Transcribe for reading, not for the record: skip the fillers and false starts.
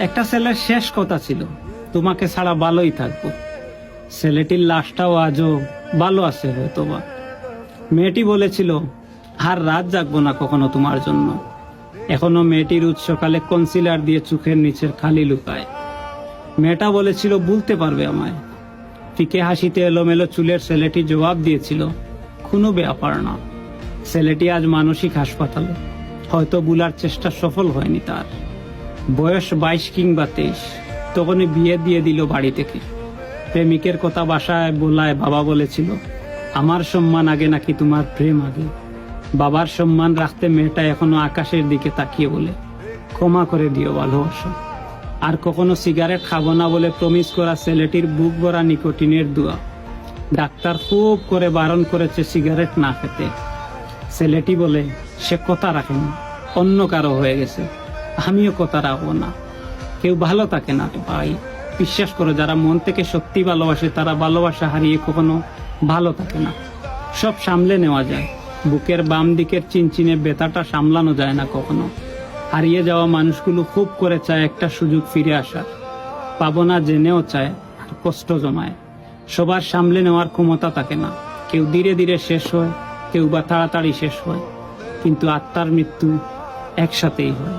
একটা ছেলের শেষ কথা ছিল, তোমাকে ছাড়া ভালোই থাকবো। ছেলেটির লাশটাও আজও ভালো আছে হয়তোবা। মেয়েটি বলেছিল, আর রাত জাগবো না কখনো তোমার জন্য। এখনো মেয়েটির উৎসকালে কনসিলার দিয়ে চোখের নিচের খালি লুকায়। মেয়েটা বলেছিল ভুলতে পারবে আমায়। ফিকে হাসিতে এলোমেলো চুলের ছেলেটি জবাব দিয়েছিল, কোনো ব্যাপার না। ছেলেটি আজ মানসিক হাসপাতালে, হয়তো ভুলার চেষ্টা সফল হয়নি তার। বয়স 22 কিংবা 23। তখনই বিয়ে দিয়ে দিল বাড়ি থেকে। প্রেমিকের কথা বাসায় বলায় বাবা বলেছিল, আমার সম্মান আগে নাকি তোমার প্রেম আগে। বাবার সম্মান রাখতে মেয়েটা এখনো আকাশের দিকে তাকিয়ে বলে, ক্ষমা করে দিও ভালোবাসো। আর কখনো সিগারেট খাবো না বলে প্রমিস করা ছেলেটির বুক ভরা নিকোটিনের দোয়া। ডাক্তার খুব করে বারণ করেছে সিগারেট না খেতে। ছেলেটি বলে, সে কথা রাখেনি, অন্য কারো হয়ে গেছে, আমিও কথা রাখবো না। কেউ ভালো থাকে না ভাই, বিশ্বাস করো, যারা মন থেকে সত্যি ভালোবাসে তারা ভালোবাসা হারিয়ে কখনো ভালো থাকে না। সব সামলে নেওয়া যায়, বুকের বাম দিকের চিনচিনে ব্যথাটা সামলানো যায় না কখনো। হারিয়ে যাওয়া মানুষগুলো খুব করে চায় একটা সুযোগ ফিরে আসার, পাবো না জেনেও চায়, আর কষ্ট জমায়। সবার সামলে নেওয়ার ক্ষমতা থাকে না। কেউ ধীরে ধীরে শেষ হয়, কেউ বা তাড়াতাড়ি শেষ হয়, কিন্তু আত্মার মৃত্যু একসাথেই হয়।